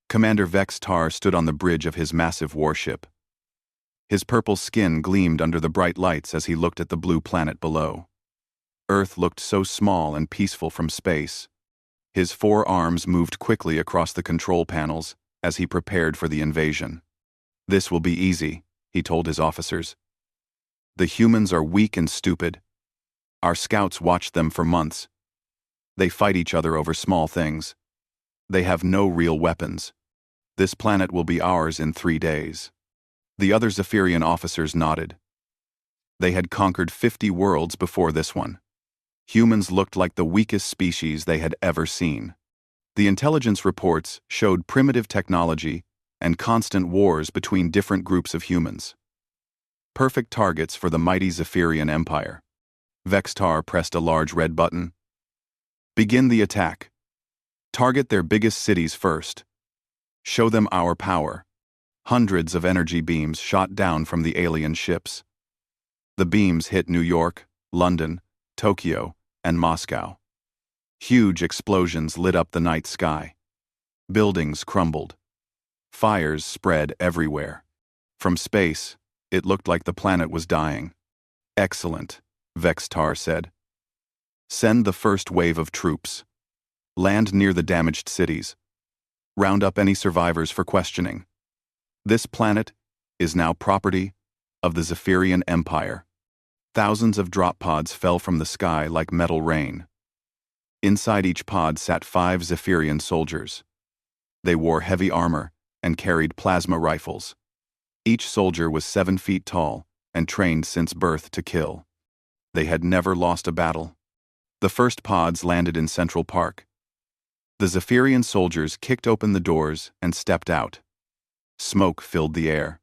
Commander Vex-Tar stood on the bridge of his massive warship. His purple skin gleamed under the bright lights as he looked at the blue planet below. Earth looked so small and peaceful from space. His 4 arms moved quickly across the control panels as he prepared for the invasion. "This will be easy," he told his officers. "The humans are weak and stupid. Our scouts watched them for months. They fight each other over small things. They have no real weapons. This planet will be ours in 3 days." The other Zephyrian officers nodded. They had conquered 50 worlds before this one. Humans looked like the weakest species they had ever seen. The intelligence reports showed primitive technology and constant wars between different groups of humans. Perfect targets for the mighty Zephyrian Empire. Vex-Tar pressed a large red button. "Begin the attack. Target their biggest cities first. Show them our power." Hundreds of energy beams shot down from the alien ships. The beams hit New York, London, Tokyo, and Moscow. Huge explosions lit up the night sky. Buildings crumbled. Fires spread everywhere. From space, it looked like the planet was dying. "Excellent," Vex-Tar said. "Send the first wave of troops. Land near the damaged cities. Round up any survivors for questioning. This planet is now property of the Zephyrian Empire." Thousands of drop pods fell from the sky like metal rain. Inside each pod sat 5 Zephyrian soldiers. They wore heavy armor and carried plasma rifles. Each soldier was 7 feet tall and trained since birth to kill. They had never lost a battle. The first pods landed in Central Park. The Zephyrian soldiers kicked open the doors and stepped out. Smoke filled the air.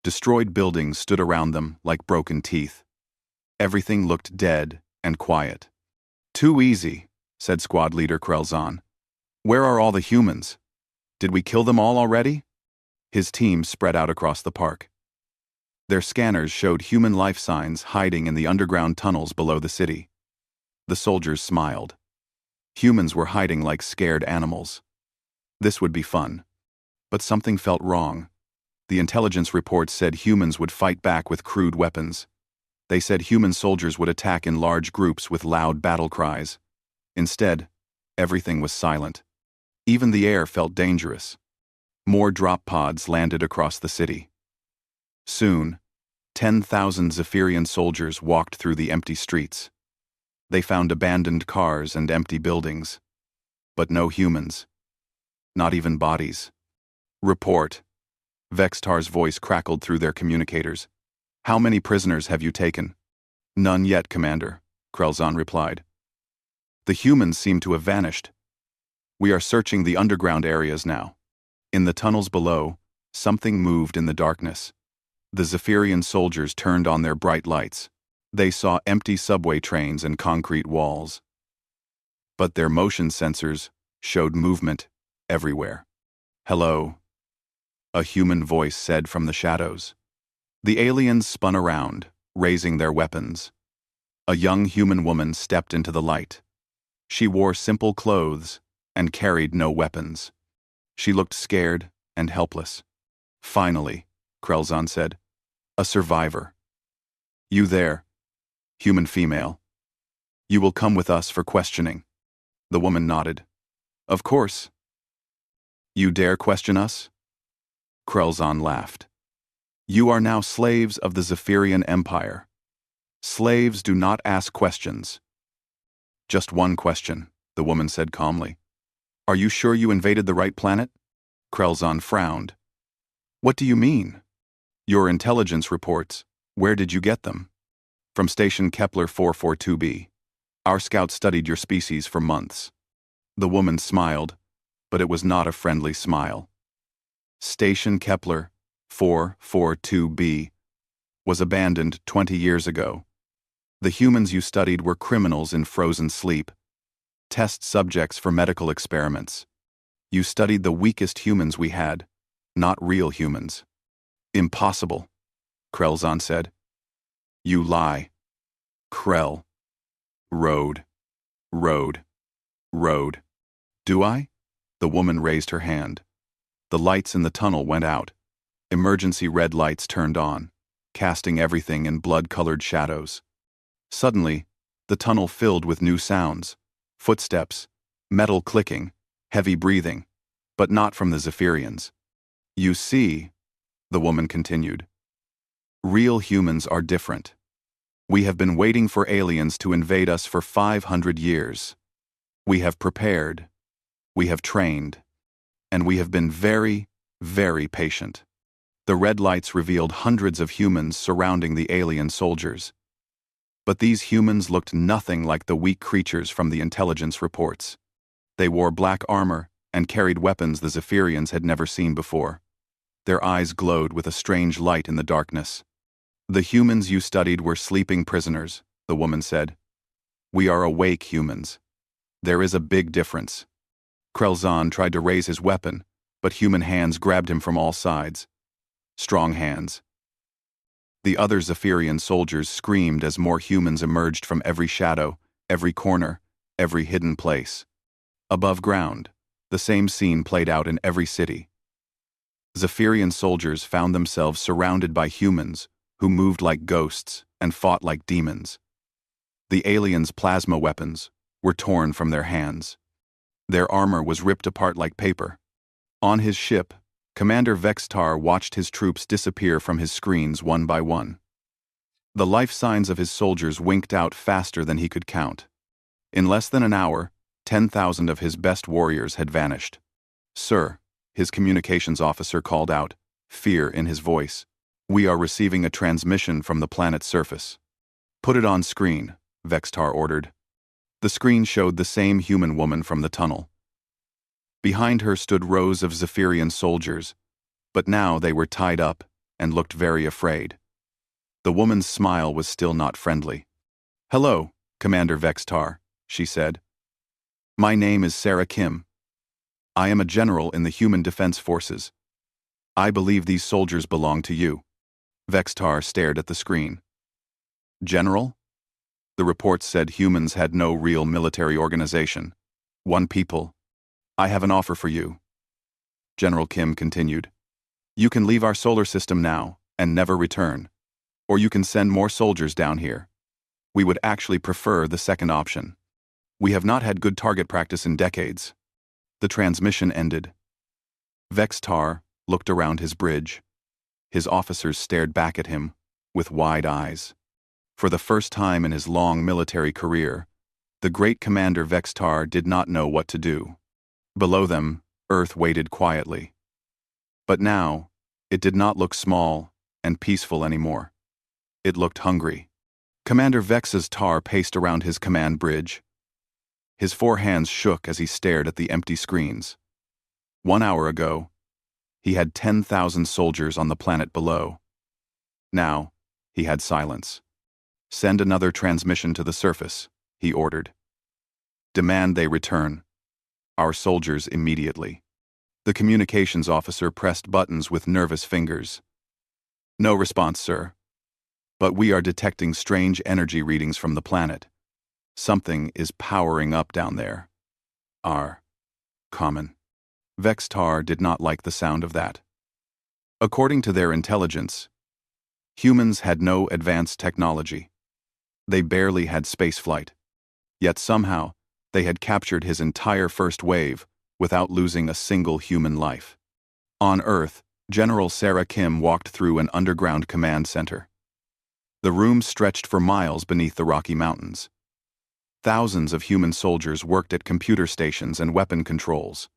Destroyed buildings stood around them like broken teeth. Everything looked dead and quiet. "Too easy," said squad leader Krelzon. "Where are all the humans? Did we kill them all already?" His team spread out across the park. Their scanners showed human life signs hiding in the underground tunnels below the city. The soldiers smiled. Humans were hiding like scared animals. This would be fun. But something felt wrong. The intelligence reports said humans would fight back with crude weapons. They said human soldiers would attack in large groups with loud battle cries. Instead, everything was silent. Even the air felt dangerous. More drop pods landed across the city. Soon, 10,000 Zephyrian soldiers walked through the empty streets. They found abandoned cars and empty buildings. But no humans. Not even bodies. "Report." Vex-Tar's voice crackled through their communicators. "How many prisoners have you taken?" "None yet, Commander," Krelzon replied. "The humans seem to have vanished. We are searching the underground areas now." In the tunnels below, something moved in the darkness. The Zephyrian soldiers turned on their bright lights. They saw empty subway trains and concrete walls. But their motion sensors showed movement everywhere. "Hello," a human voice said from the shadows. The aliens spun around, raising their weapons. A young human woman stepped into the light. She wore simple clothes and carried no weapons. She looked scared and helpless. "Finally," Krelzon said. "A survivor. You there, human female. You will come with us for questioning." The woman nodded. "Of course." "You dare question us?" Krelzon laughed. "You are now slaves of the Zephyrian Empire. Slaves do not ask questions." "Just one question," the woman said calmly. "Are you sure you invaded the right planet?" Krelzon frowned. "What do you mean?" "Your intelligence reports. Where did you get them?" "From Station Kepler 442b. Our scouts studied your species for months." The woman smiled, but it was not a friendly smile. Station Kepler 442b was abandoned 20 years ago. The humans you studied were criminals in frozen sleep, test subjects for medical experiments. You studied the weakest humans we had, not real humans. "Impossible," Krelzon said. "You lie." Krell. Road. Road. Road. "Do I?" The woman raised her hand. The lights in the tunnel went out. Emergency red lights turned on, casting everything in blood-colored shadows. Suddenly, the tunnel filled with new sounds: footsteps, metal clicking, heavy breathing, but not from the Zephyrians. "You see," the woman continued, "real humans are different. We have been waiting for aliens to invade us for 500 years. We have prepared, we have trained, and we have been very, very patient." The red lights revealed hundreds of humans surrounding the alien soldiers. But these humans looked nothing like the weak creatures from the intelligence reports. They wore black armor and carried weapons the Zephyrians had never seen before. Their eyes glowed with a strange light in the darkness. "The humans you studied were sleeping prisoners," the woman said. "We are awake humans. There is a big difference." Krelzan tried to raise his weapon, but human hands grabbed him from all sides. Strong hands. The other Zephyrian soldiers screamed as more humans emerged from every shadow, every corner, every hidden place. Above ground, the same scene played out in every city. Zephyrian soldiers found themselves surrounded by humans who moved like ghosts and fought like demons. The aliens' plasma weapons were torn from their hands. Their armor was ripped apart like paper. On his ship, Commander Vextar watched his troops disappear from his screens one by one. The life signs of his soldiers winked out faster than he could count. In less than an hour, 10,000 of his best warriors had vanished. "Sir," his communications officer called out, fear in his voice, "we are receiving a transmission from the planet's surface." "Put it on screen," Vextar ordered. The screen showed the same human woman from the tunnel. Behind her stood rows of Zephyrian soldiers, but now they were tied up and looked very afraid. The woman's smile was still not friendly. "Hello, Commander Vextar," she said. "My name is Sarah Kim. I am a general in the Human Defense Forces. I believe these soldiers belong to you." Vextar stared at the screen. "General?" The reports said humans had no real military organization. One people. "I have an offer for you." General Kim continued. "You can leave our solar system now and never return, or you can send more soldiers down here. We would actually prefer the second option. We have not had good target practice in decades." The transmission ended. Vextar looked around his bridge. His officers stared back at him with wide eyes. For the first time in his long military career, the great Commander Vextar did not know what to do. Below them, Earth waited quietly. But now, it did not look small and peaceful anymore. It looked hungry. Commander Vex's tar paced around his command bridge. His four hands shook as he stared at the empty screens. 1 hour ago, he had 10,000 soldiers on the planet below. Now, he had silence. "Send another transmission to the surface," he ordered. "Demand they return. Our soldiers immediately." The communications officer pressed buttons with nervous fingers. "No response, sir. But we are detecting strange energy readings from the planet. Something is powering up down there. Common." Vextar did not like the sound of that. According to their intelligence, humans had no advanced technology. They barely had spaceflight. Yet somehow, they had captured his entire first wave without losing a single human life. On Earth, General Sarah Kim walked through an underground command center. The room stretched for miles beneath the Rocky Mountains. Thousands of human soldiers worked at computer stations and weapon controls.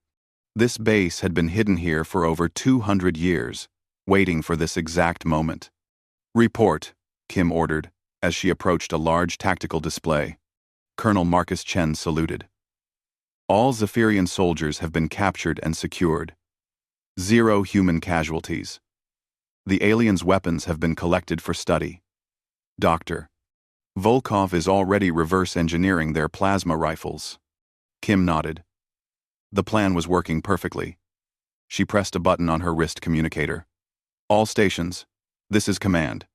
This base had been hidden here for over 200 years, waiting for this exact moment. "Report," Kim ordered, as she approached a large tactical display. Colonel Marcus Chen saluted. "All Zephyrian soldiers have been captured and secured. 0 human casualties. The aliens' weapons have been collected for study. Dr. Volkov is already reverse engineering their plasma rifles." Kim nodded. The plan was working perfectly. She pressed a button on her wrist communicator. "All stations, this is command.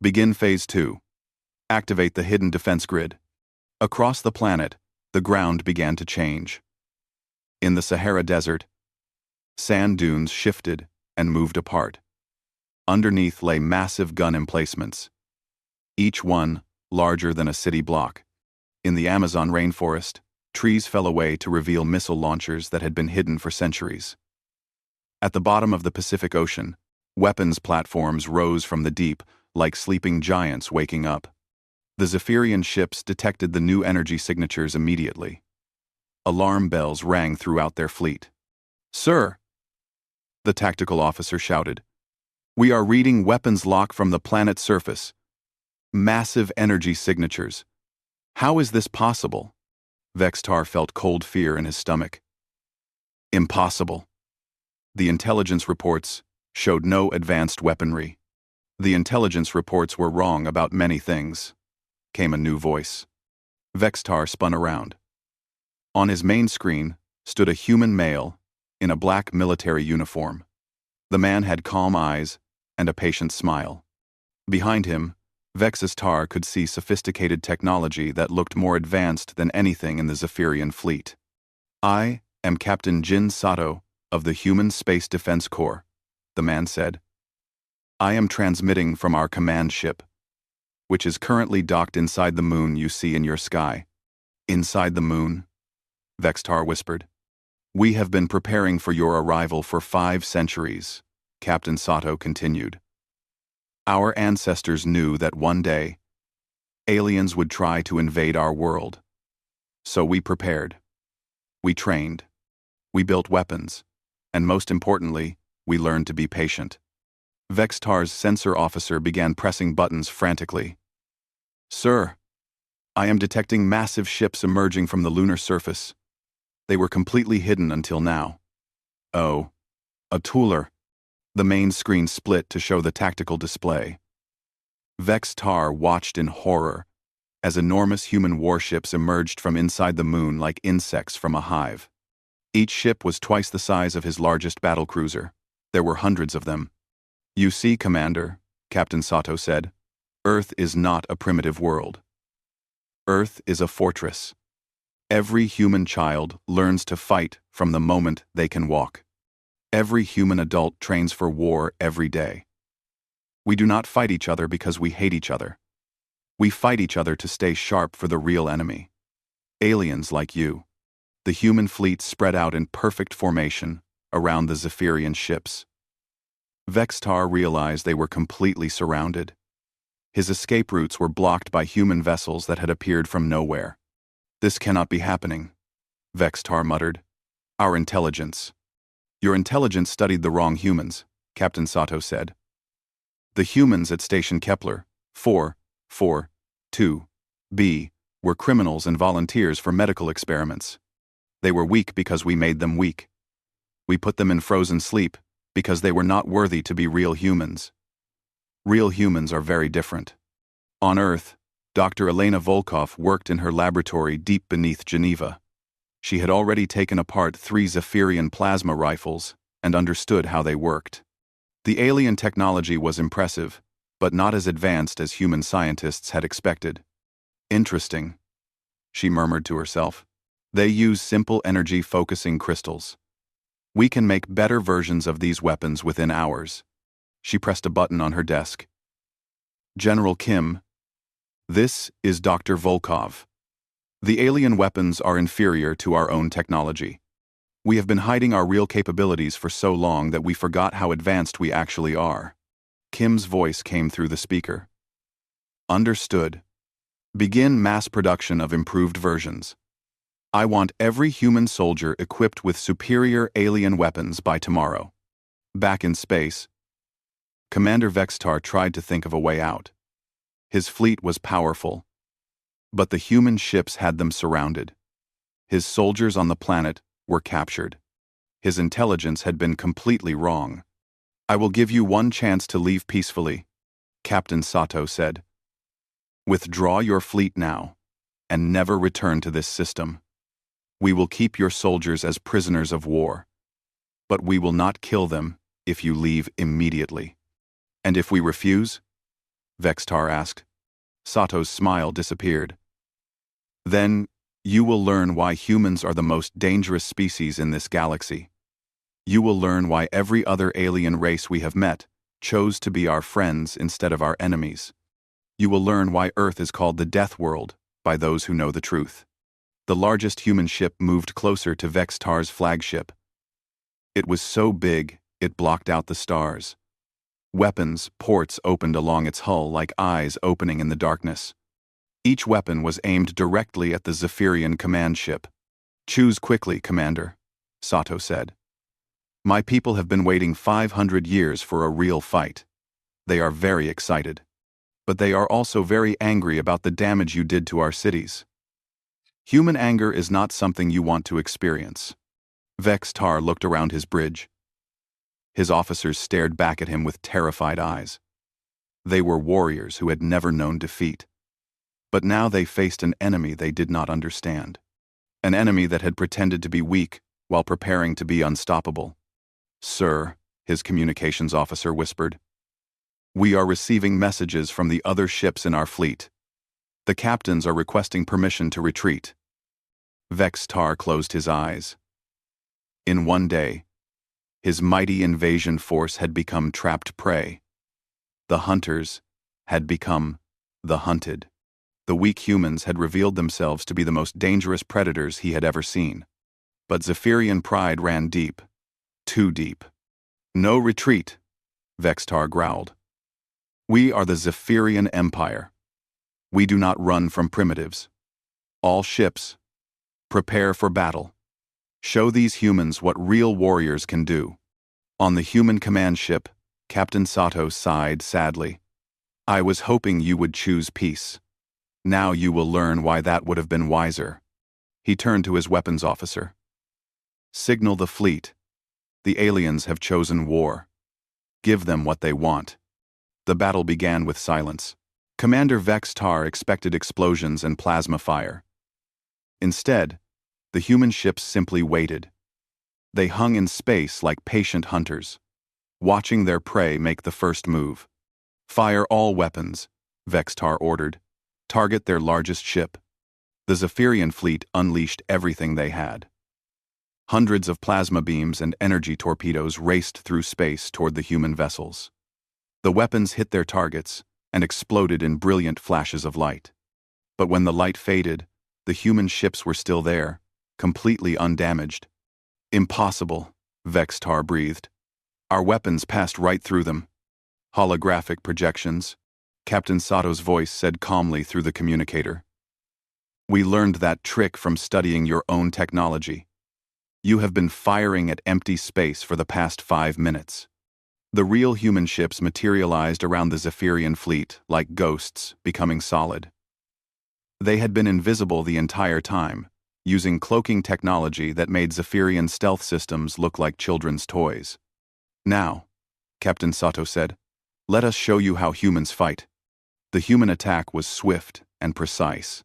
Begin Phase 2. Activate the hidden defense grid." Across the planet, the ground began to change. In the Sahara Desert, Sand dunes shifted and moved apart. Underneath lay massive gun emplacements, each one larger than a city block. In the Amazon rainforest, trees fell away to reveal missile launchers that had been hidden for centuries. At the bottom of the Pacific Ocean, weapons platforms rose from the deep like sleeping giants waking up. The Zephyrian ships detected the new energy signatures immediately. Alarm bells rang throughout their fleet. "Sir," the tactical officer shouted, "we are reading weapons lock from the planet's surface. Massive energy signatures. How is this possible?" Vextar felt cold fear in his stomach. "Impossible. The intelligence reports showed no advanced weaponry. The intelligence reports were wrong about many things," came a new voice. Vextar spun around. On his main screen stood a human male in a black military uniform. The man had calm eyes and a patient smile. Behind him, Vextar could see sophisticated technology that looked more advanced than anything in the Zephyrian fleet. "I am Captain Jin Sato of the Human Space Defense Corps," the man said. "I am transmitting from our command ship, which is currently docked inside the moon you see in your sky." "Inside the moon?" Vextar whispered. "We have been preparing for your arrival for 5 centuries," Captain Sato continued. "Our ancestors knew that one day, aliens would try to invade our world. So we prepared. We trained. We built weapons. And most importantly, we learned to be patient." Vextar's sensor officer began pressing buttons frantically. "Sir, I am detecting massive ships emerging from the lunar surface. They were completely hidden until now." "Oh, a tooler." The main screen split to show the tactical display. Vextar watched in horror as enormous human warships emerged from inside the moon like insects from a hive. Each ship was twice the size of his largest battlecruiser. There were hundreds of them. "You see, Commander," Captain Sato said, "Earth is not a primitive world. Earth is a fortress. Every human child learns to fight from the moment they can walk. Every human adult trains for war every day. We do not fight each other because we hate each other. We fight each other to stay sharp for the real enemy. Aliens like you." The human fleet spread out in perfect formation around the Zephyrian ships. Vextar realized they were completely surrounded. His escape routes were blocked by human vessels that had appeared from nowhere. "This cannot be happening," Vextar muttered. "Our intelligence." "Your intelligence studied the wrong humans," Captain Sato said. "The humans at Station Kepler 442b were criminals and volunteers for medical experiments. They were weak because we made them weak. We put them in frozen sleep because they were not worthy to be real humans. Real humans are very different." On Earth, Dr. Elena Volkov worked in her laboratory deep beneath Geneva. She had already taken apart 3 Zephyrian plasma rifles and understood how they worked. The alien technology was impressive, but not as advanced as human scientists had expected. "Interesting," she murmured to herself. "They use simple energy-focusing crystals. We can make better versions of these weapons within hours." She pressed a button on her desk. "General Kim, this is Dr. Volkov. The alien weapons are inferior to our own technology. We have been hiding our real capabilities for so long that we forgot how advanced we actually are." Kim's voice came through the speaker. "Understood. Begin mass production of improved versions. I want every human soldier equipped with superior alien weapons by tomorrow." Back in space, Commander Vextar tried to think of a way out. His fleet was powerful, but the human ships had them surrounded. His soldiers on the planet were captured. His intelligence had been completely wrong. "I will give you one chance to leave peacefully," Captain Sato said. "Withdraw your fleet now, and never return to this system. We will keep your soldiers as prisoners of war, but we will not kill them if you leave immediately." "And if we refuse?" Vextar asked. Sato's smile disappeared. "Then you will learn why humans are the most dangerous species in this galaxy. You will learn why every other alien race we have met chose to be our friends instead of our enemies. You will learn why Earth is called the Death World by those who know the truth. The largest human ship moved closer to Vextar's flagship. It was so big, it blocked out the stars. Weapons ports opened along its hull like eyes opening in the darkness. Each weapon was aimed directly at the Zephyrian command ship. "Choose quickly, Commander," Sato said. "My people have been waiting 500 years for a real fight. They are very excited. But they are also very angry about the damage you did to our cities. Human anger is not something you want to experience." Vextar looked around his bridge. His officers stared back at him with terrified eyes. They were warriors who had never known defeat. But now they faced an enemy they did not understand. An enemy that had pretended to be weak while preparing to be unstoppable. "Sir," his communications officer whispered, "we are receiving messages from the other ships in our fleet. The captains are requesting permission to retreat." Vextar closed his eyes. In one day, his mighty invasion force had become trapped prey. The hunters had become the hunted. The weak humans had revealed themselves to be the most dangerous predators he had ever seen. But Zephyrian pride ran deep. Too deep. "No retreat," Vextar growled. "We are the Zephyrian Empire. We do not run from primitives. All ships, prepare for battle. Show these humans what real warriors can do." On the human command ship, Captain Sato sighed sadly. "I was hoping you would choose peace. Now you will learn why that would have been wiser." He turned to his weapons officer. "Signal the fleet. The aliens have chosen war. Give them what they want." The battle began with silence. Commander Vextar expected explosions and plasma fire. Instead, the human ships simply waited. They hung in space like patient hunters, watching their prey make the first move. "Fire all weapons," Vextar ordered. "Target their largest ship." The Zephyrian fleet unleashed everything they had. Hundreds of plasma beams and energy torpedoes raced through space toward the human vessels. The weapons hit their targets and exploded in brilliant flashes of light. But when the light faded, the human ships were still there, completely undamaged. "Impossible," Vextar breathed. "Our weapons passed right through them." "Holographic projections," Captain Sato's voice said calmly through the communicator. "We learned that trick from studying your own technology. You have been firing at empty space for the past 5 minutes." The real human ships materialized around the Zephyrian fleet like ghosts, becoming solid. They had been invisible the entire time, using cloaking technology that made Zephyrian stealth systems look like children's toys. "Now," Captain Sato said, "let us show you how humans fight." The human attack was swift and precise.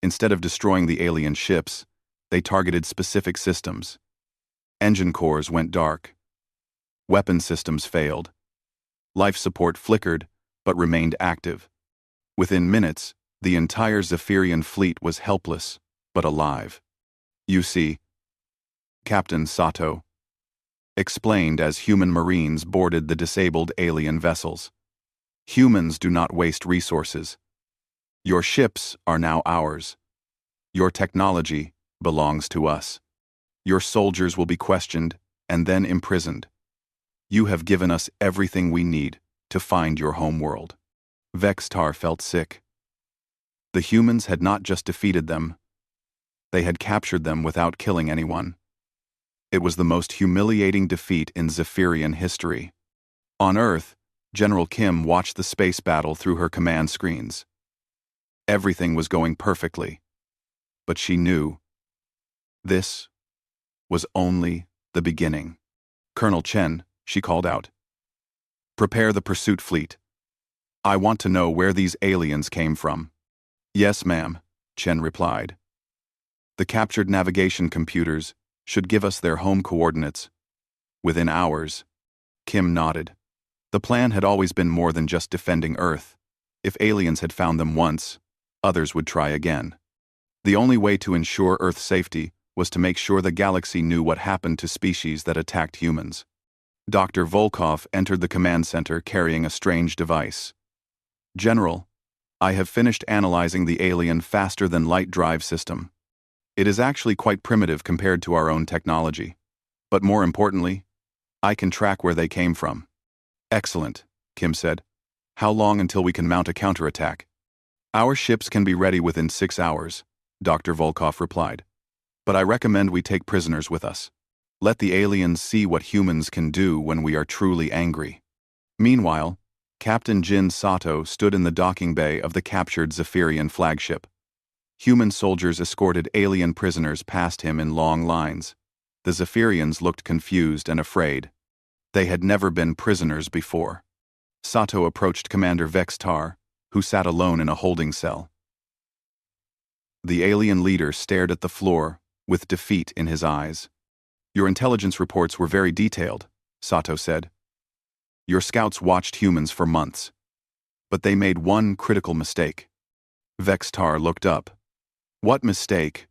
Instead of destroying the alien ships, they targeted specific systems. Engine cores went dark. Weapon systems failed. Life support flickered, but remained active. Within minutes, the entire Zephyrian fleet was helpless, but alive. "You see," Captain Sato explained as human marines boarded the disabled alien vessels. "Humans do not waste resources. Your ships are now ours. Your technology belongs to us. Your soldiers will be questioned and then imprisoned. You have given us everything we need to find your homeworld." Vextar felt sick. The humans had not just defeated them, they had captured them without killing anyone. It was the most humiliating defeat in Zephyrian history. On Earth, General Kim watched the space battle through her command screens. Everything was going perfectly, but she knew this was only the beginning. "Colonel Chen," she called out, "prepare the pursuit fleet. I want to know where these aliens came from." "Yes, ma'am," Chen replied. "The captured navigation computers should give us their home coordinates within hours." Kim nodded. The plan had always been more than just defending Earth. If aliens had found them once, others would try again. The only way to ensure Earth's safety was to make sure the galaxy knew what happened to species that attacked humans. Dr. Volkov entered the command center carrying a strange device. "General, I have finished analyzing the alien faster-than-light drive system. It is actually quite primitive compared to our own technology. But more importantly, I can track where they came from." "Excellent," Kim said. "How long until we can mount a counterattack?" "Our ships can be ready within 6 hours," Dr. Volkov replied. "But I recommend we take prisoners with us. Let the aliens see what humans can do when we are truly angry." Meanwhile, Captain Jin Sato stood in the docking bay of the captured Zephyrian flagship. Human soldiers escorted alien prisoners past him in long lines. The Zephyrians looked confused and afraid. They had never been prisoners before. Sato approached Commander Vextar, who sat alone in a holding cell. The alien leader stared at the floor, with defeat in his eyes. "Your intelligence reports were very detailed," Sato said. "Your scouts watched humans for months. But they made one critical mistake." Vextar looked up. "What mistake?"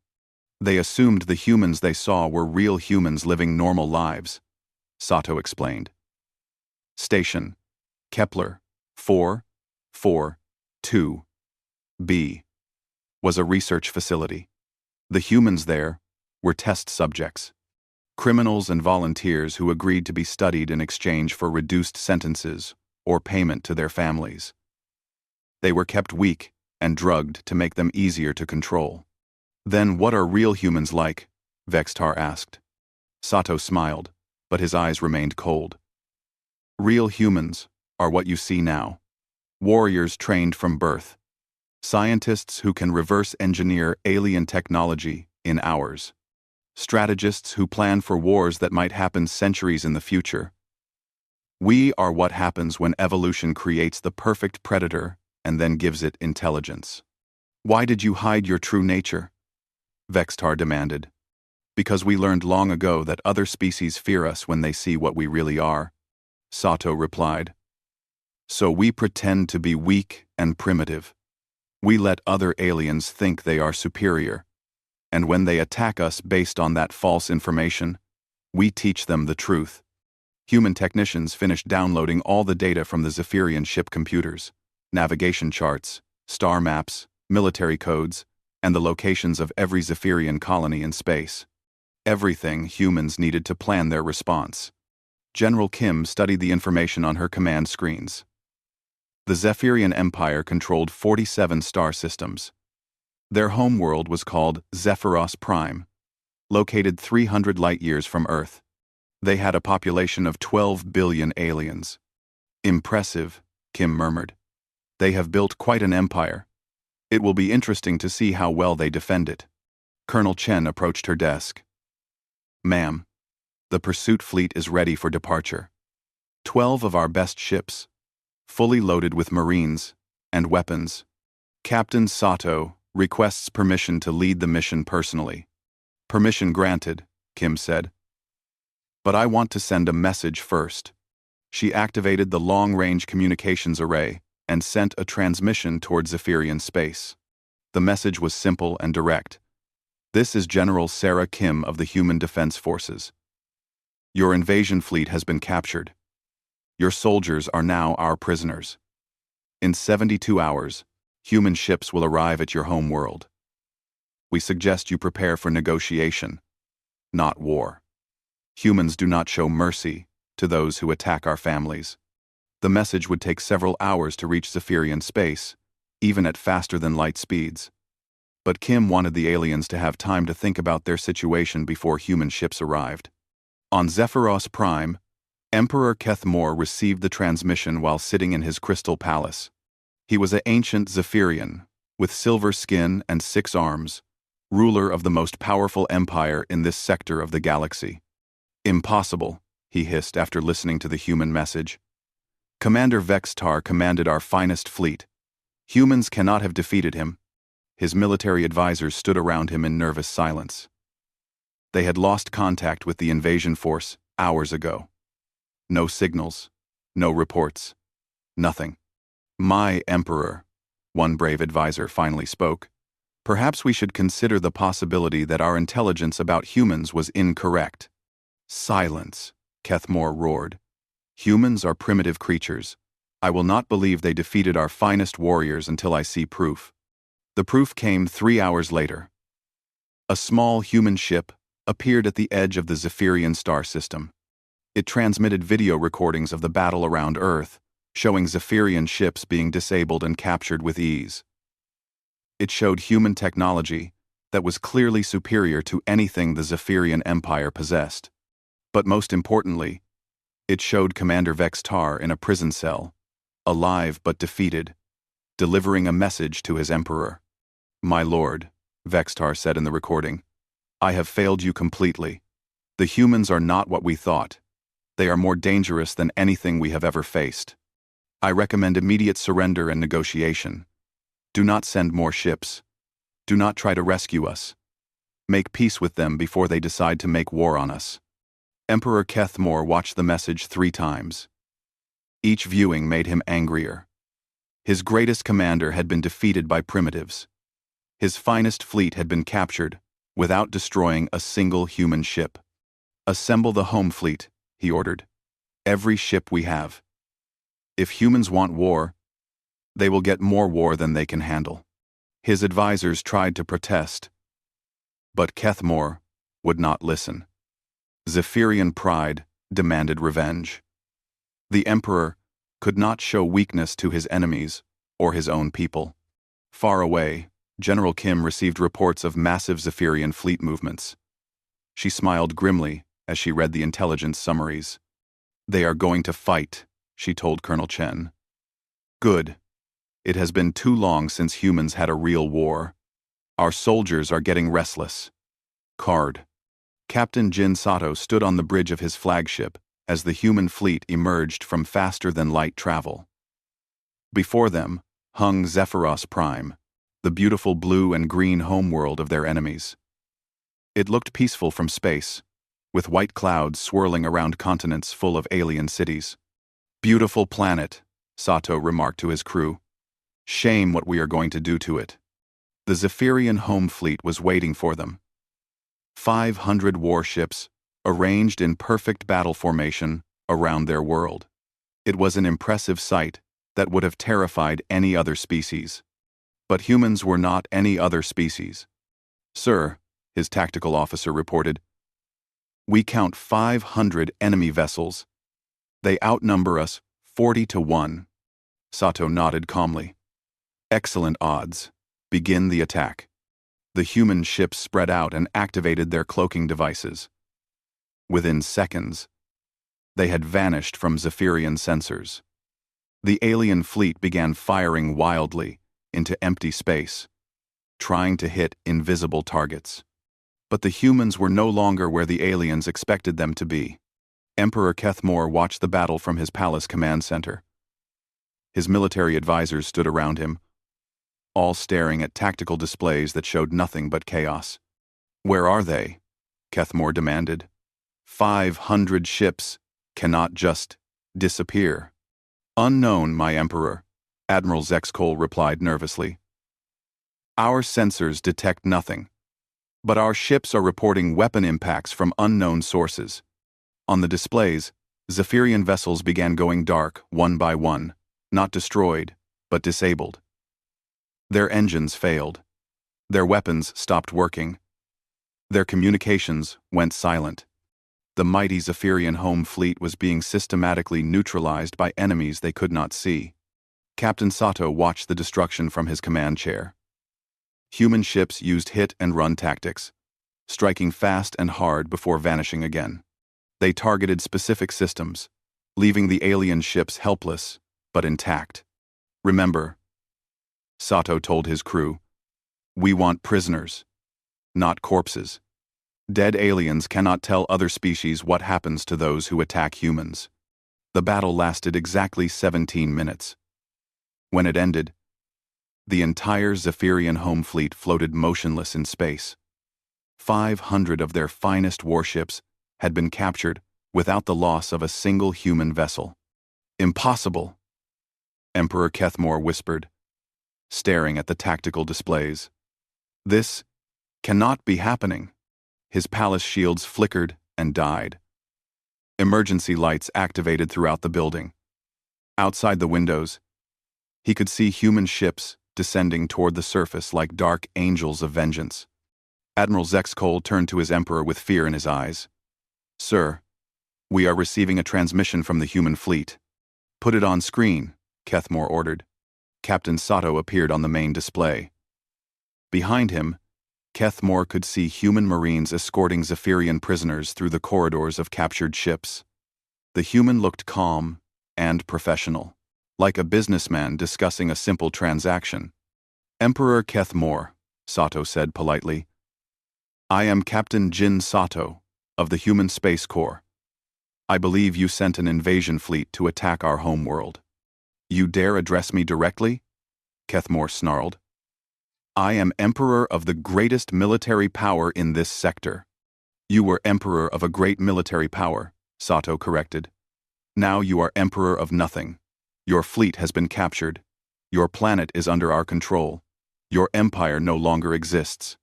"They assumed the humans they saw were real humans living normal lives," Sato explained. Station Kepler 442b was a research facility. The humans there were test subjects, criminals and volunteers who agreed to be studied in exchange for reduced sentences or payment to their families. They were kept weak and drugged to make them easier to control. "Then what are real humans like?" Vextar asked. Sato smiled, but his eyes remained cold. "Real humans are what you see now. Warriors trained from birth. Scientists who can reverse engineer alien technology in hours. Strategists who plan for wars that might happen centuries in the future. We are what happens when evolution creates the perfect predator and then gives it intelligence." "Why did you hide your true nature?" Vextar demanded. "Because we learned long ago that other species fear us when they see what we really are," Sato replied. "So we pretend to be weak and primitive. We let other aliens think they are superior. And when they attack us based on that false information, we teach them the truth." Human technicians finished downloading all the data from the Zephyrian ship computers, navigation charts, star maps, military codes, and the locations of every Zephyrian colony in space. Everything humans needed to plan their response. General Kim studied the information on her command screens. The Zephyrian Empire controlled 47 star systems. Their homeworld was called Zephyros Prime, located 300 light-years from Earth. They had a population of 12 billion aliens. "Impressive," Kim murmured. "They have built quite an empire. It will be interesting to see how well they defend it." Colonel Chen approached her desk. "Ma'am, the pursuit fleet is ready for departure. 12 of our best ships, fully loaded with marines and weapons. Captain Sato requests permission to lead the mission personally." "Permission granted," Kim said. "But I want to send a message first." She activated the long-range communications array and sent a transmission toward Zephyrian space. The message was simple and direct. "This is General Sarah Kim of the Human Defense Forces. Your invasion fleet has been captured. Your soldiers are now our prisoners. In 72 hours, human ships will arrive at your home world. We suggest you prepare for negotiation, not war. Humans do not show mercy to those who attack our families." The message would take several hours to reach Zephyrian space, even at faster-than-light speeds. But Kim wanted the aliens to have time to think about their situation before human ships arrived. On Zephyros Prime, Emperor Kethmor received the transmission while sitting in his crystal palace. He was an ancient Zephyrian, with silver skin and 6 arms, ruler of the most powerful empire in this sector of the galaxy. "Impossible," he hissed after listening to the human message. "Commander Vextar commanded our finest fleet. Humans cannot have defeated him." His military advisors stood around him in nervous silence. They had lost contact with the invasion force hours ago. No signals, no reports, nothing. "My emperor," one brave advisor finally spoke, Perhaps we should consider the possibility that our intelligence about humans was incorrect. Silence, Kethmore roared. Humans are primitive creatures. I will not believe they defeated our finest warriors until I see proof. The proof came 3 hours later. A small human ship appeared at the edge of the Zephyrian star system. It transmitted video recordings of the battle around Earth, showing Zephyrian ships being disabled and captured with ease. It showed human technology that was clearly superior to anything the Zephyrian Empire possessed. But most importantly, it showed Commander Vextar in a prison cell, alive but defeated, delivering a message to his emperor. "My lord," Vextar said in the recording, "I have failed you completely. The humans are not what we thought. They are more dangerous than anything we have ever faced. I recommend immediate surrender and negotiation. Do not send more ships. Do not try to rescue us. Make peace with them before they decide to make war on us." Emperor Kethmore watched the message 3 times. Each viewing made him angrier. His greatest commander had been defeated by primitives. His finest fleet had been captured without destroying a single human ship. "Assemble the home fleet," he ordered. "Every ship we have. If humans want war, they will get more war than they can handle." His advisors tried to protest, but Kethmore would not listen. Zephyrian pride demanded revenge. The Emperor could not show weakness to his enemies or his own people. Far away, General Kim received reports of massive Zephyrian fleet movements. She smiled grimly as she read the intelligence summaries. "They are going to fight," she told Colonel Chen. "Good. It has been too long since humans had a real war. Our soldiers are getting restless." Card. Captain Jin Sato stood on the bridge of his flagship as the human fleet emerged from faster-than-light travel. Before them hung Zephyros Prime, the beautiful blue and green homeworld of their enemies. It looked peaceful from space, with white clouds swirling around continents full of alien cities. "Beautiful planet," Sato remarked to his crew. "Shame what we are going to do to it." The Zephyrian home fleet was waiting for them. 500 warships, arranged in perfect battle formation around their world. It was an impressive sight that would have terrified any other species. But humans were not any other species. "Sir," his tactical officer reported, "we count 500 enemy vessels. They outnumber us 40 to 1. Sato nodded calmly. "Excellent odds. Begin the attack." The human ships spread out and activated their cloaking devices. Within seconds, they had vanished from Zephyrian sensors. The alien fleet began firing wildly into empty space, trying to hit invisible targets. But the humans were no longer where the aliens expected them to be. Emperor Kethmore watched the battle from his palace command center. His military advisors stood around him, all staring at tactical displays that showed nothing but chaos. "Where are they?" Kethmore demanded. 500 ships cannot just disappear." "Unknown, my emperor," Admiral Zexkol replied nervously. "Our sensors detect nothing, but our ships are reporting weapon impacts from unknown sources." On the displays, Zephyrian vessels began going dark one by one, not destroyed, but disabled. Their engines failed. Their weapons stopped working. Their communications went silent. The mighty Zephyrian home fleet was being systematically neutralized by enemies they could not see. Captain Sato watched the destruction from his command chair. Human ships used hit-and-run tactics, striking fast and hard before vanishing again. They targeted specific systems, leaving the alien ships helpless but intact. "Remember," Sato told his crew, "we want prisoners, not corpses. Dead aliens cannot tell other species what happens to those who attack humans." The battle lasted exactly 17 minutes. When it ended, the entire Zephyrian home fleet floated motionless in space. 500 of their finest warships had been captured without the loss of a single human vessel. "Impossible," Emperor Kethmore whispered, staring at the tactical displays. This cannot be happening. His palace shields flickered and died. Emergency lights activated throughout the building. Outside the windows, he could see human ships descending toward the surface like dark angels of vengeance. Admiral Zexkol turned to his emperor with fear in his eyes. "Sir, we are receiving a transmission from the human fleet." "Put it on screen," Kethmore ordered. Captain Sato appeared on the main display. Behind him, Kethmore could see human marines escorting Zephyrian prisoners through the corridors of captured ships. The human looked calm and professional, like a businessman discussing a simple transaction. "Emperor Kethmore," Sato said politely, "I am Captain Jin Sato of the Human Space Corps. I believe you sent an invasion fleet to attack our homeworld." "You dare address me directly?" Kethmore snarled. "I am Emperor of the greatest military power in this sector." "You were Emperor of a great military power," Sato corrected. "Now you are Emperor of nothing. Your fleet has been captured. Your planet is under our control. Your empire no longer exists."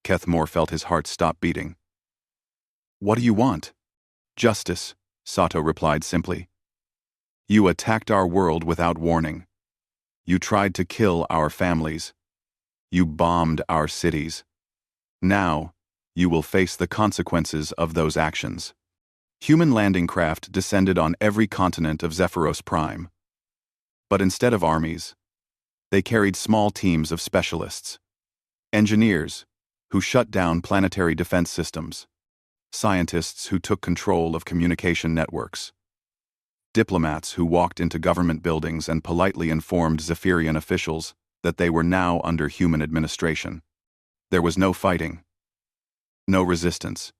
Kethmore felt his heart stop beating. "What do you want?" "Justice," Sato replied simply. "You attacked our world without warning. You tried to kill our families. You bombed our cities. Now, you will face the consequences of those actions." Human landing craft descended on every continent of Zephyros Prime. But instead of armies, they carried small teams of specialists. Engineers, who shut down planetary defense systems. Scientists who took control of communication networks. Diplomats who walked into government buildings and politely informed Zephyrian officials that they were now under human administration. There was no fighting. No resistance.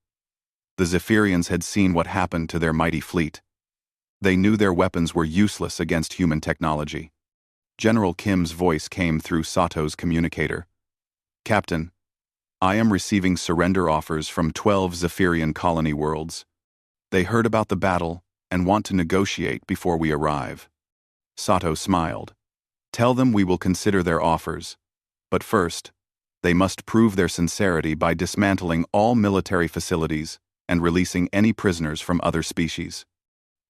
The Zephyrians had seen what happened to their mighty fleet. They knew their weapons were useless against human technology. General Kim's voice came through Sato's communicator. "Captain, I am receiving surrender offers from 12 Zephyrian colony worlds. They heard about the battle and want to negotiate before we arrive." Sato smiled. "Tell them we will consider their offers. But first, they must prove their sincerity by dismantling all military facilities and releasing any prisoners from other species."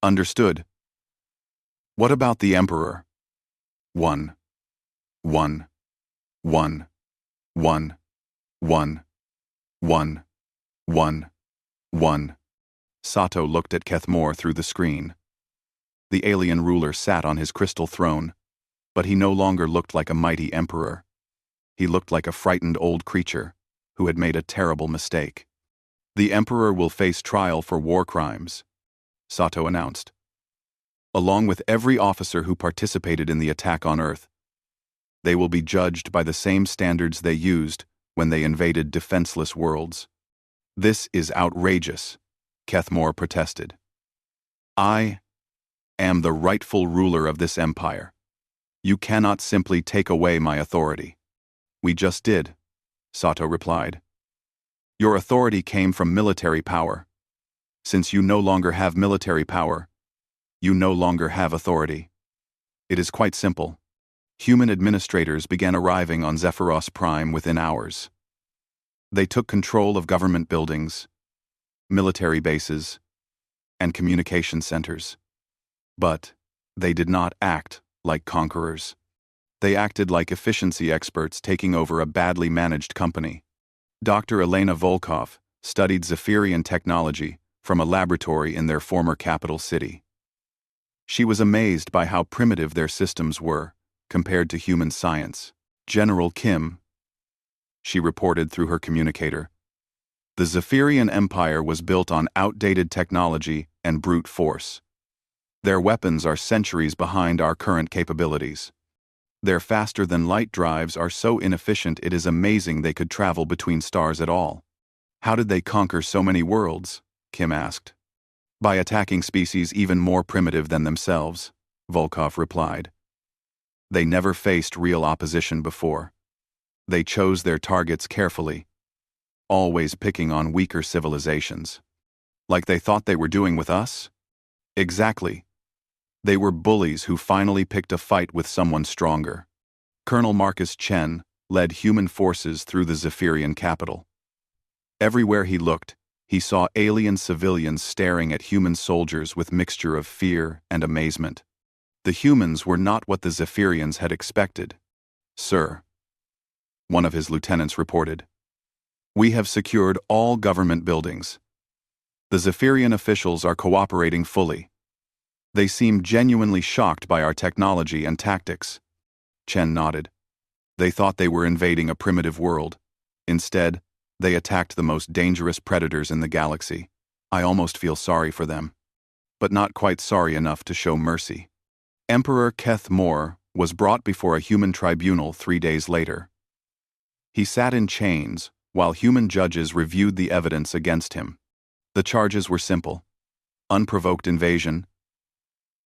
"Understood." "What about the Emperor?" One. 1. 1. 1. 1. 1. 1. 1. Sato looked at Kethmore through the screen. The alien ruler sat on his crystal throne, but he no longer looked like a mighty emperor. He looked like a frightened old creature who had made a terrible mistake. "The Emperor will face trial for war crimes," Sato announced. "Along with every officer who participated in the attack on Earth. They will be judged by the same standards they used when they invaded defenseless worlds." "This is outrageous," Kethmore protested. "I am the rightful ruler of this empire. You cannot simply take away my authority." "We just did," Sato replied. "Your authority came from military power. Since you no longer have military power, you no longer have authority. It is quite simple. Human administrators began arriving on Zephyros Prime within hours. They took control of government buildings, military bases, and communication centers. But they did not act like conquerors. They acted like efficiency experts taking over a badly managed company. Dr. Elena Volkov studied Zephyrian technology from a laboratory in their former capital city. She was amazed by how primitive their systems were compared to human science. "General Kim," she reported through her communicator, "the Zephyrian Empire was built on outdated technology and brute force. Their weapons are centuries behind our current capabilities. Their faster-than-light drives are so inefficient it is amazing they could travel between stars at all." "How did they conquer so many worlds?" Kim asked. "By attacking species even more primitive than themselves," Volkov replied. "They never faced real opposition before. They chose their targets carefully, always picking on weaker civilizations. Like they thought they were doing with us?" "Exactly. They were bullies who finally picked a fight with someone stronger." Colonel Marcus Chen, led human forces through the Zephyrian capital. Everywhere he looked, he saw alien civilians staring at human soldiers with mixture of fear and amazement. The humans were not what the Zephyrians had expected. "Sir," one of his lieutenants reported, "we have secured all government buildings. The Zephyrian officials are cooperating fully. They seem genuinely shocked by our technology and tactics." Chen nodded. "They thought they were invading a primitive world. Instead, they attacked the most dangerous predators in the galaxy. I almost feel sorry for them, but not quite sorry enough to show mercy." Emperor Keth Mor was brought before a human tribunal 3 days later. He sat in chains while human judges reviewed the evidence against him. The charges were simple: unprovoked invasion,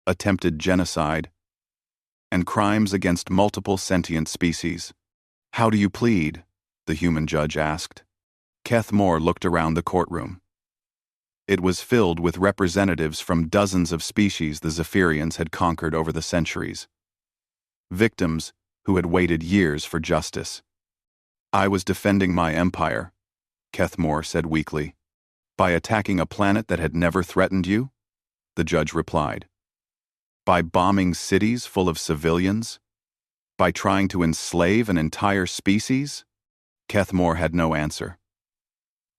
attempted genocide, and crimes against multiple sentient species. "How do you plead?" the human judge asked. Keth Mor looked around the courtroom. It was filled with representatives from dozens of species the Zephyrians had conquered over the centuries. Victims who had waited years for justice. "I was defending my empire," Keth Mor said weakly. "By attacking a planet that had never threatened you?" the judge replied. "By bombing cities full of civilians? By trying to enslave an entire species?" Keth Mor had no answer.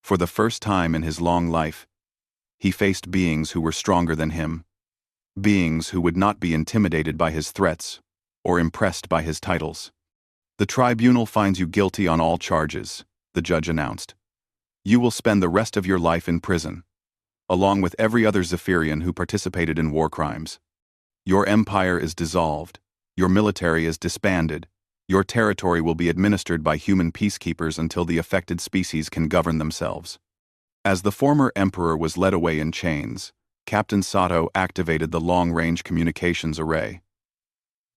For the first time in his long life, he faced beings who were stronger than him, beings who would not be intimidated by his threats or impressed by his titles. "The tribunal finds you guilty on all charges," the judge announced. "You will spend the rest of your life in prison, along with every other Zephyrian who participated in war crimes. Your empire is dissolved, your military is disbanded, your territory will be administered by human peacekeepers until the affected species can govern themselves." As the former emperor was led away in chains, Captain Sato activated the long-range communications array.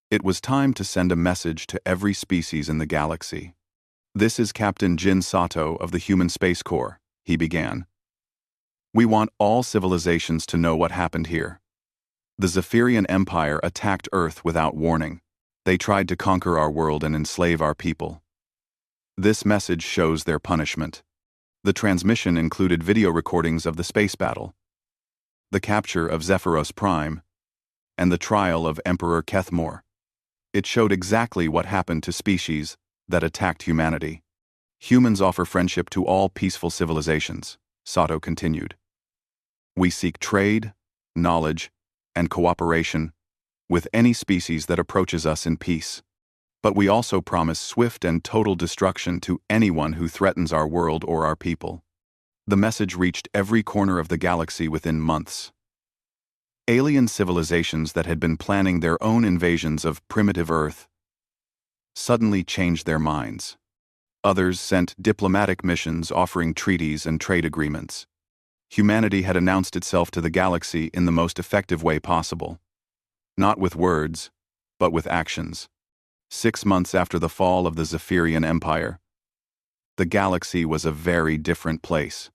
It was time to send a message to every species in the galaxy. "This is Captain Jin Sato of the Human Space Corps," he began. "We want all civilizations to know what happened here. The Zephyrian Empire attacked Earth without warning. They tried to conquer our world and enslave our people. This message shows their punishment." The transmission included video recordings of the space battle, the capture of Zephyros Prime, and the trial of Emperor Keth Mor. It showed exactly what happened to species that attacked humanity. "Humans offer friendship to all peaceful civilizations," Sato continued. "We seek trade, knowledge, and cooperation with any species that approaches us in peace. But we also promise swift and total destruction to anyone who threatens our world or our people." The message reached every corner of the galaxy within months. Alien civilizations that had been planning their own invasions of primitive Earth suddenly changed their minds. Others sent diplomatic missions offering treaties and trade agreements. Humanity had announced itself to the galaxy in the most effective way possible. Not with words, but with actions. 6 months after the fall of the Zephyrian Empire, the galaxy was a very different place.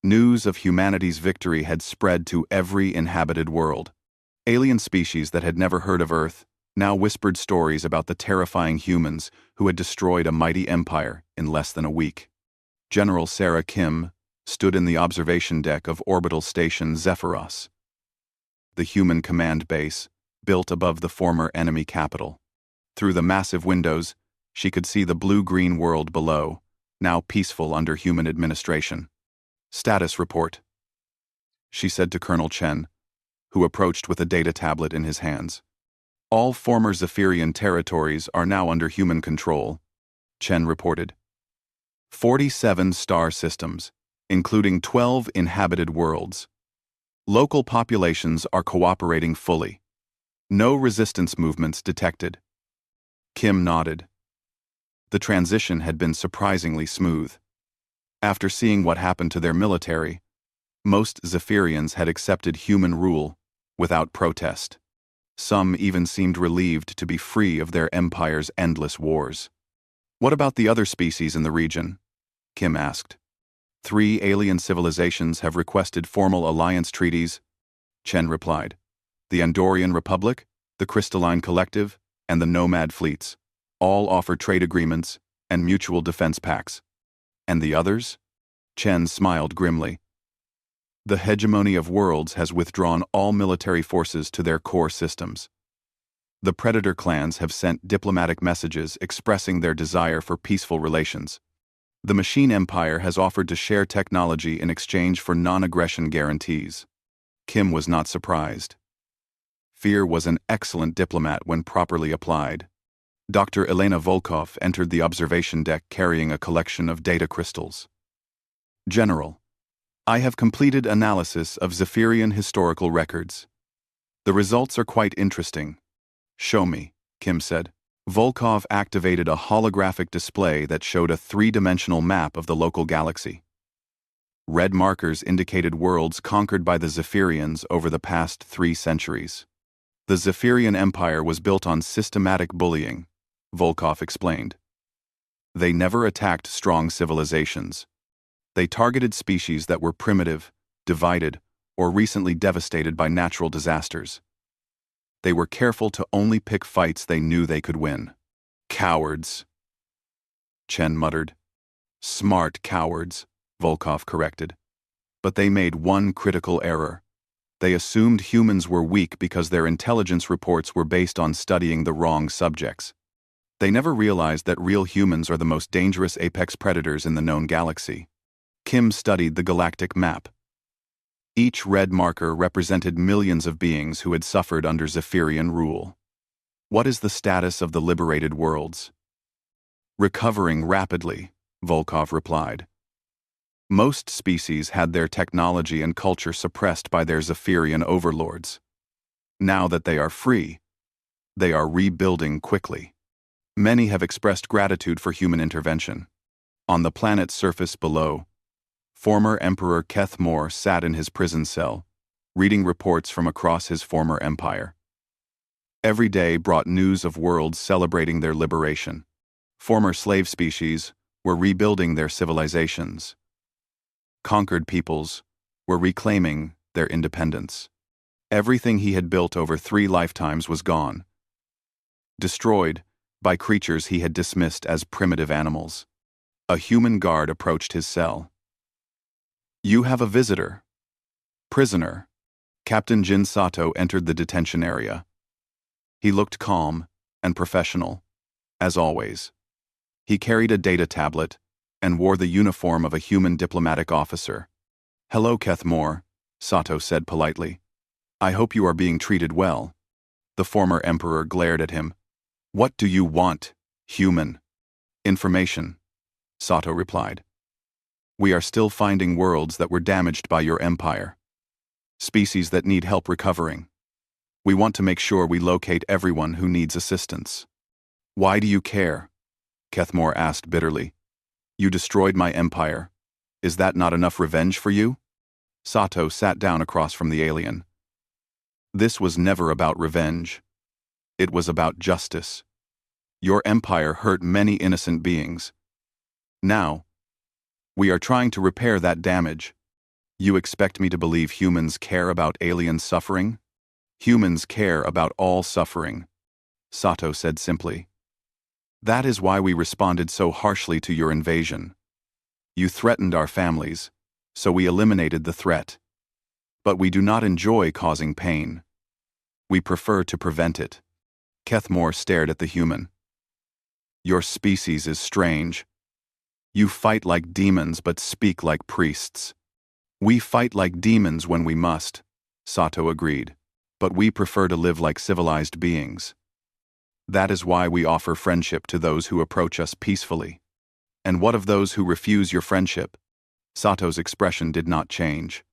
News of humanity's victory had spread to every inhabited world. Alien species that had never heard of Earth now whispered stories about the terrifying humans who had destroyed a mighty empire in less than a week. General Sarah Kim stood in the observation deck of orbital station Zephyros, the human command base built above the former enemy capital. Through the massive windows, she could see the blue-green world below, now peaceful under human administration. "Status report," she said to Colonel Chen, who approached with a data tablet in his hands. "All former Zephyrian territories are now under human control," Chen reported. 47 star systems, including 12 inhabited worlds. Local populations are cooperating fully. No resistance movements detected. Kim nodded. The transition had been surprisingly smooth. After seeing what happened to their military, most Zephyrians had accepted human rule without protest. Some even seemed relieved to be free of their empire's endless wars. "What about the other species in the region?" Kim asked. 3 alien civilizations have requested formal alliance treaties," Chen replied. "The Andorian Republic, the Crystalline Collective, and the Nomad Fleets all offer trade agreements and mutual defense pacts. And the others? Chen smiled grimly. The hegemony of worlds has withdrawn all military forces to their core systems. The predator clans have sent diplomatic messages expressing their desire for peaceful relations. The machine empire has offered to share technology in exchange for non-aggression guarantees. Kim was not surprised. Fear was an excellent diplomat when properly applied. Dr. Elena Volkov entered the observation deck carrying a collection of data crystals. General, I have completed analysis of Zephyrian historical records. The results are quite interesting. Show me, Kim said. Volkov activated a holographic display that showed a three-dimensional map of the local galaxy. Red markers indicated worlds conquered by the Zephyrians over the past 3 centuries. The Zephyrian Empire was built on systematic bullying, Volkov explained. They never attacked strong civilizations. They targeted species that were primitive, divided, or recently devastated by natural disasters. They were careful to only pick fights they knew they could win. Cowards, Chen muttered. Smart cowards, Volkov corrected. But they made one critical error. They assumed humans were weak because their intelligence reports were based on studying the wrong subjects. They never realized that real humans are the most dangerous apex predators in the known galaxy. Kim studied the galactic map. Each red marker represented millions of beings who had suffered under Zephyrian rule. What is the status of the liberated worlds? Recovering rapidly, Volkov replied. Most species had their technology and culture suppressed by their Zephyrian overlords. Now that they are free, they are rebuilding quickly. Many have expressed gratitude for human intervention. On the planet's surface below, former Emperor Keth Moore sat in his prison cell, reading reports from across his former empire. Every day brought news of worlds celebrating their liberation. Former slave species were rebuilding their civilizations. Conquered peoples were reclaiming their independence. Everything he had built over 3 lifetimes was gone, destroyed by creatures he had dismissed as primitive animals. A human guard approached his cell. You have a visitor. Prisoner. Captain Jin Sato entered the detention area. He looked calm and professional, as always. He carried a data tablet and wore the uniform of a human diplomatic officer. Hello, Keth Moore, Sato said politely. I hope you are being treated well. The former emperor glared at him. What do you want, human? Information, Sato replied. We are still finding worlds that were damaged by your empire. Species that need help recovering. We want to make sure we locate everyone who needs assistance. Why do you care? Keth Moore asked bitterly. You destroyed my empire. Is that not enough revenge for you? Sato sat down across from the alien. This was never about revenge. It was about justice. Your empire hurt many innocent beings. Now, we are trying to repair that damage. You expect me to believe humans care about alien suffering? Humans care about all suffering, Sato said simply. That is why we responded so harshly to your invasion. You threatened our families, so we eliminated the threat. But we do not enjoy causing pain. We prefer to prevent it. Keth Moore stared at the human. Your species is strange. You fight like demons but speak like priests. We fight like demons when we must, Sato agreed, but we prefer to live like civilized beings. That is why we offer friendship to those who approach us peacefully. And what of those who refuse your friendship? Sato's expression did not change.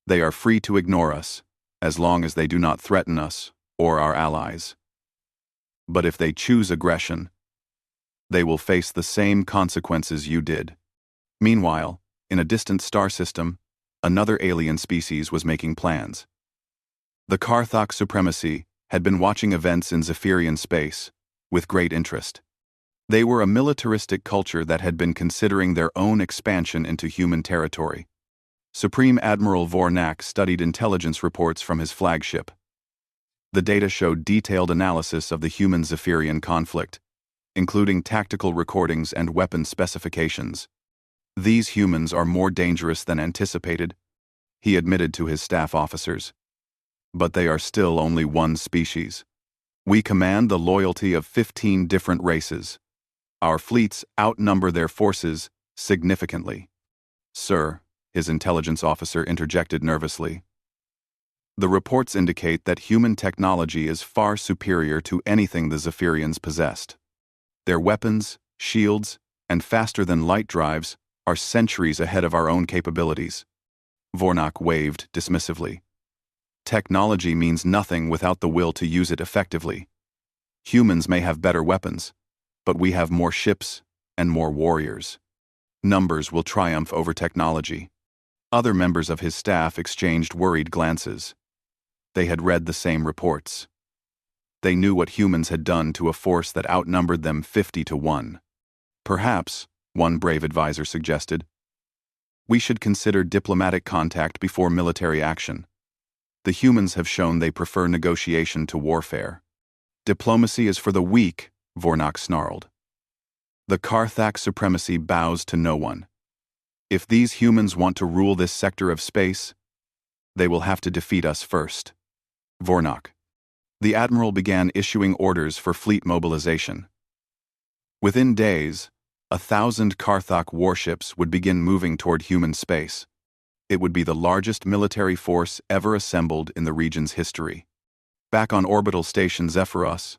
They are free to ignore us, as long as they do not threaten us or our allies. But if they choose aggression, they will face the same consequences you did. Meanwhile, in a distant star system, another alien species was making plans. The Karthok Supremacy had been watching events in Zephyrian space with great interest. They were a militaristic culture that had been considering their own expansion into human territory. Supreme Admiral Vornak studied intelligence reports from his flagship. The data showed detailed analysis of the human-Zephyrian conflict. including tactical recordings and weapon specifications. These humans are more dangerous than anticipated, he admitted to his staff officers. But they are still only one species. We command the loyalty of 15 different races. Our fleets outnumber their forces significantly. Sir, his intelligence officer interjected nervously. The reports indicate that human technology is far superior to anything the Zephyrians possessed. Their weapons, shields, and faster-than-light drives are centuries ahead of our own capabilities. Vornak waved dismissively. Technology means nothing without the will to use it effectively. Humans may have better weapons, but we have more ships and more warriors. Numbers will triumph over technology. Other members of his staff exchanged worried glances. They had read the same reports. They knew what humans had done to a force that outnumbered them 50-1. Perhaps, one brave advisor suggested, we should consider diplomatic contact before military action. The humans have shown they prefer negotiation to warfare. Diplomacy is for the weak, Vornak snarled. The Karthak supremacy bows to no one. If these humans want to rule this sector of space, they will have to defeat us first. Vornak. The admiral began issuing orders for fleet mobilization. Within days, 1,000 Karthak warships would begin moving toward human space. It would be the largest military force ever assembled in the region's history. Back on orbital station Zephyros,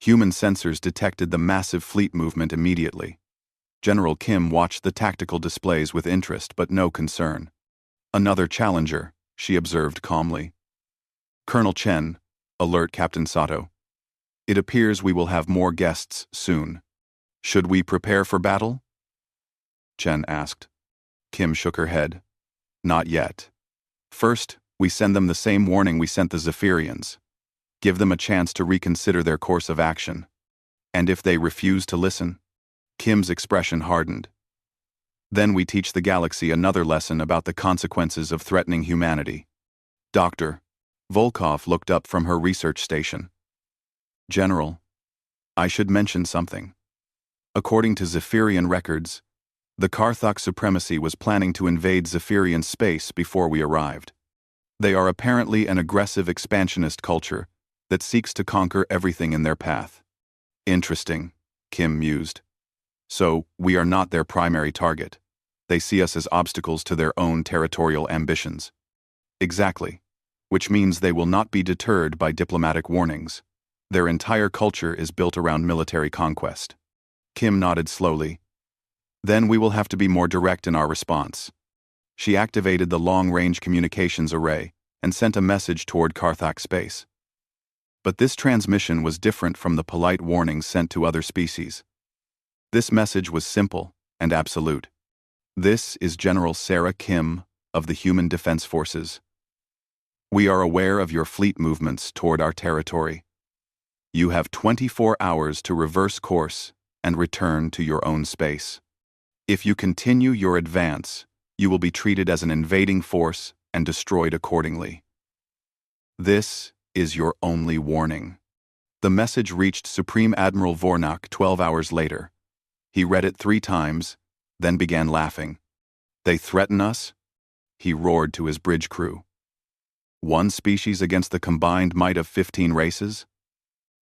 human sensors detected the massive fleet movement immediately. General Kim watched the tactical displays with interest but no concern. Another challenger, she observed calmly. Colonel Chen, alert Captain Sato. It appears we will have more guests soon. Should we prepare for battle? Chen asked. Kim shook her head. Not yet. First, we send them the same warning we sent the Zephyrians. Give them a chance to reconsider their course of action. And if they refuse to listen? Kim's expression hardened. Then we teach the galaxy another lesson about the consequences of threatening humanity. Doctor, Volkov looked up from her research station. General, I should mention something. According to Zephyrian records, the Karthak supremacy was planning to invade Zephyrian space before we arrived. They are apparently an aggressive expansionist culture that seeks to conquer everything in their path. Interesting, Kim mused. So, we are not their primary target. They see us as obstacles to their own territorial ambitions. Exactly. Which means they will not be deterred by diplomatic warnings. Their entire culture is built around military conquest. Kim nodded slowly. Then we will have to be more direct in our response. She activated the long-range communications array and sent a message toward Karthak space. But this transmission was different from the polite warnings sent to other species. This message was simple and absolute. This is General Sarah Kim of the Human Defense Forces. We are aware of your fleet movements toward our territory. You have 24 hours to reverse course and return to your own space. If you continue your advance, you will be treated as an invading force and destroyed accordingly. This is your only warning. The message reached Supreme Admiral Vornak 12 hours later. He read it 3 times, then began laughing. They threaten us? He roared to his bridge crew. One species against the combined might of 15 races?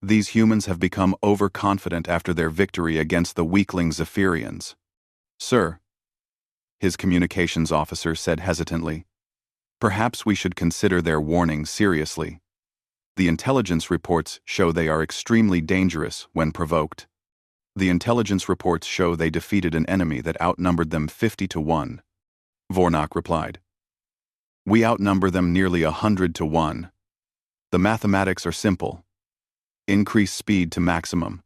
These humans have become overconfident after their victory against the weakling Zephyrians. Sir, his communications officer said hesitantly, perhaps we should consider their warning seriously. The intelligence reports show they are extremely dangerous when provoked. The intelligence reports show they defeated an enemy that outnumbered them 50-1. Vornak replied. We outnumber them nearly 100-1. The mathematics are simple. Increase speed to maximum.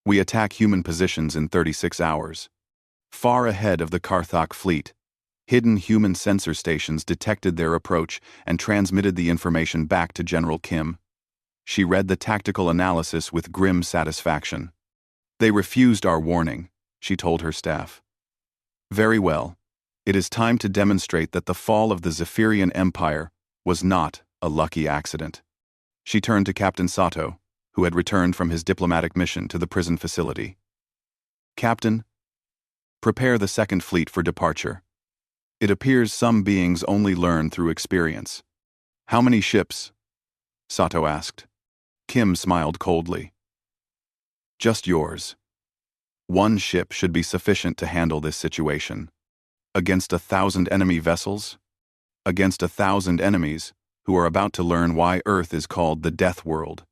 We attack human positions in 36 hours. Far ahead of the Karthak fleet, hidden human sensor stations detected their approach and transmitted the information back to General Kim. She read the tactical analysis with grim satisfaction. They refused our warning, she told her staff. Very well. It is time to demonstrate that the fall of the Zephyrian Empire was not a lucky accident. She turned to Captain Sato, who had returned from his diplomatic mission to the prison facility. "Captain, prepare the Second Fleet for departure. It appears some beings only learn through experience." "How many ships?" Sato asked. Kim smiled coldly. "Just yours. One ship should be sufficient to handle this situation. Against 1,000 enemy vessels? Against 1,000 enemies who are about to learn why Earth is called the Death World.